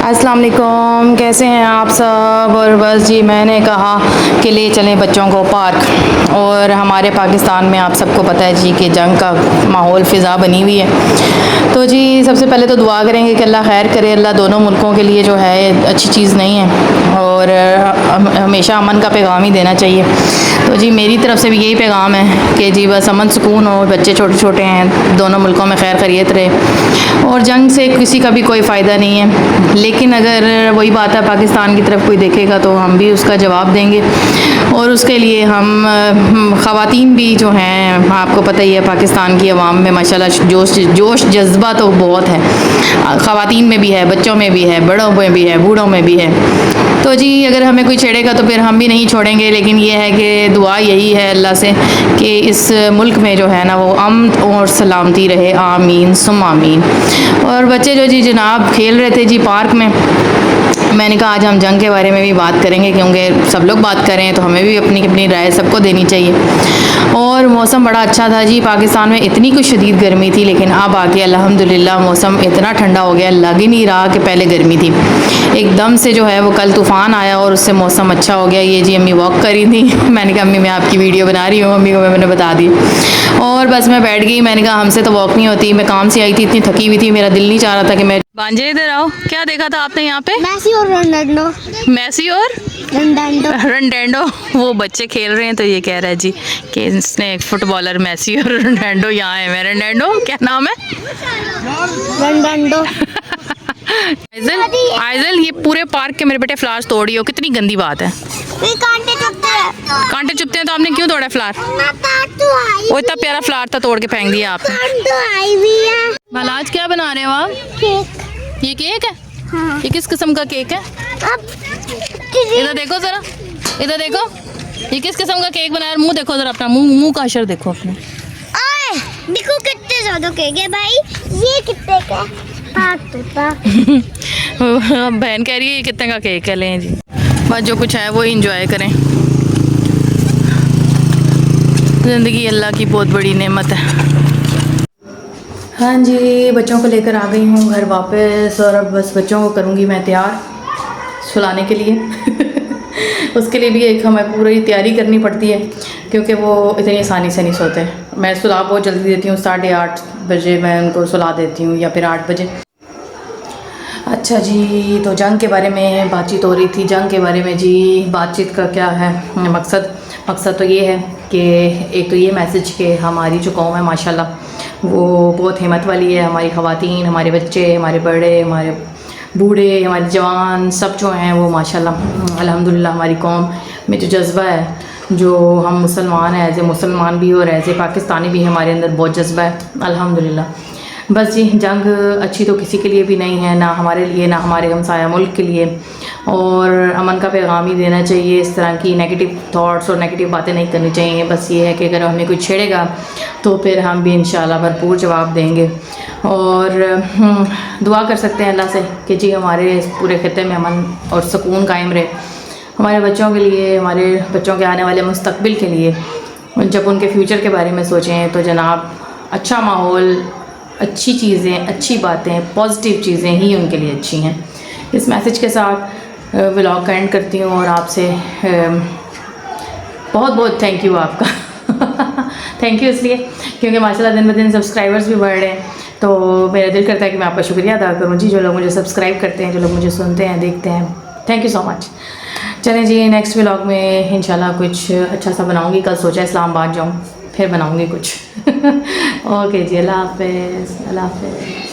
अस्सलाम वालेकुम, कैसे हैं आप सब। और बस जी मैंने कहा कि ले चलें बच्चों को पार्क। और हमारे पाकिस्तान में आप सबको पता है जी कि जंग का माहौल फ़िज़ा बनी हुई है। तो जी सबसे पहले तो दुआ करेंगे कि अल्लाह खैर करे। अल्लाह दोनों मुल्कों के लिए जो है अच्छी चीज़ नहीं है और हमेशा अमन का पैगाम ही देना चाहिए। तो जी मेरी तरफ से भी यही पैगाम है कि जी बस अमन सुकून हो, बच्चे छोटे छोटे हैं, दोनों मुल्कों में खैर खैरियत रहे। और जंग से किसी का भी कोई फ़ायदा नहीं है, लेकिन अगर वही बात है पाकिस्तान की तरफ कोई देखेगा तो हम भी उसका जवाब देंगे। और उसके लिए हम ख़वातीन भी जो हैं, आपको पता ही है पाकिस्तान की आवाम में माशाल्लाह जोश जज्बा तो बहुत है। ख़वातीन में भी है, बच्चों में भी है, बड़ों में भी है, बूढ़ों में भी है। तो जी अगर हमें कोई छेड़ेगा तो फिर हम भी नहीं छोड़ेंगे। लेकिन ये है कि दुआ यही है अल्लाह से कि इस मुल्क में जो है ना वो अमन और सलामती रहे, आमीन सुम आमीन। और बच्चे जो जी जनाब खेल रहे थे जी पार्क में, मैंने कहा आज हम जंग के बारे में भी बात करेंगे, क्योंकि सब लोग बात करें तो हमें भी अपनी अपनी राय सबको देनी चाहिए। और मौसम बड़ा अच्छा था जी, पाकिस्तान में इतनी कुछ शदीद गर्मी थी, लेकिन अब आके अल्हम्दुलिल्लाह मौसम इतना ठंडा हो गया, लग ही नहीं रहा कि पहले गर्मी थी। एकदम से जो है वो कल तूफ़ान आया और उससे मौसम अच्छा हो गया। ये जी अम्मी वॉक करी थी मैंने कहा अम्मी मैं आपकी वीडियो बना रही हूँ, अम्मी को मैंने बता दी। और बस मैं बैठ गई, मैंने कहा हमसे तो वॉक नहीं होती। मैं काम से आई थी, इतनी थकी हुई थी, मेरा दिल नहीं चाह रहा था कि मैं बांझे इधर आओ। क्या देखा था आपने यहाँ पे? मैसी और रोनाल्डो। मैसी और रोनाल्डो। वो बच्चे खेल रहे हैं तो ये कह रहा है जी कि इसने फुटबॉलर मैसी और रोनाल्डो यहाँ है। मैं रोनाल्डो, क्या नाम है? रोनाल्डो। आइजल ये पूरे पार्क के मेरे बेटे फ्लावर्स तोड़ी हो, कितनी गंदी बात है। कांटे चुभते हैं। कांटे चुभते हैं तो आपने क्यों तोड़ा फ्लावर? वो इतना प्यारा फ्लावर था, तोड़ के फेंक दिया आपने। भला आज क्या बना रहे हो आप? केक। ये केक है? हाँ। ये किस किस्म का केक है? इधर देखो जरा, इधर देखो, ये किस किस्म का केक बनाया? मुंह देखो जरा अपना, मुंह का अशर देखो अपने। देखो कितने ज्यादा केक है भाई, ये कितने का? बहन कह रही है ये कितने का केक है। लें जी बस जो कुछ है वो इंजॉय करें। ज़िंदगी अल्लाह की बहुत बड़ी नेमत है। हाँ जी बच्चों को लेकर आ गई हूँ घर वापस, और अब बस बच्चों को करूँगी मैं तैयार सुलाने के लिए उसके लिए भी एक हमें पूरी तैयारी करनी पड़ती है, क्योंकि वो इतनी आसानी से नहीं सोते। मैं सुला बहुत जल्दी देती हूँ, 8:30 बजे मैं उनको सुला देती हूँ या फिर 8 बजे। अच्छा जी, तो जंग के बारे में बातचीत हो रही थी। जंग के बारे में जी बातचीत का क्या है मकसद तो ये है कि एक तो ये मैसेज कि हमारी जो कौम है माशाल्लाह वो बहुत हिम्मत वाली है। हमारी ख़वातीन, हमारे बच्चे, हमारे बड़े, हमारे बूढ़े, हमारे जवान सब जो हैं वो माशाल्लाह अल्हम्दुलिल्लाह हमारी कौम में जो जज्बा है, जो हम मुसलमान हैं, एज़ ए मुसलमान भी और एज़ ए पाकिस्तानी भी हमारे अंदर बहुत जज्बा है अल्हम्दुलिल्लाह। बस जी जंग अच्छी तो किसी के लिए भी नहीं है, ना हमारे लिए ना हमारे हमसाया मुल्क के लिए। और अमन का पैगाम ही देना चाहिए, इस तरह की नेगेटिव थॉट्स और नेगेटिव बातें नहीं करनी चाहिए। बस ये है कि अगर हमें कोई छेड़ेगा तो फिर हम भी इंशाल्लाह भरपूर जवाब देंगे। और दुआ कर सकते हैं अल्लाह से कि जी हमारे इस पूरे खित्ते में अमन और सुकून कायम रहे, हमारे बच्चों के लिए, हमारे बच्चों के आने वाले मुस्तकबिल के लिए। जब उनके फ्यूचर के बारे में सोचें तो जनाब अच्छा माहौल, अच्छी चीज़ें, अच्छी बातें, पॉजिटिव चीज़ें ही उनके लिए अच्छी हैं। इस मैसेज के साथ व्लॉग का एंड करती हूँ और आपसे बहुत बहुत थैंक यू आपका थैंक यू इसलिए क्योंकि माशाल्लाह दिन ब दिन सब्सक्राइबर्स भी बढ़ रहे हैं, तो मेरा दिल करता है कि मैं आपका शुक्रिया अदा करूँ जी, जो लोग मुझे सब्सक्राइब करते हैं, जो लोग मुझे सुनते हैं, देखते हैं। Thank you so much. चलें जी नेक्स्ट व्लॉग में इंशाल्लाह कुछ अच्छा सा बनाऊँगी। कल सोचा इस्लामाबाद जाऊँ, फिर बनाऊँगी कुछ ओके जी, अल्लाह हाफ़िज़।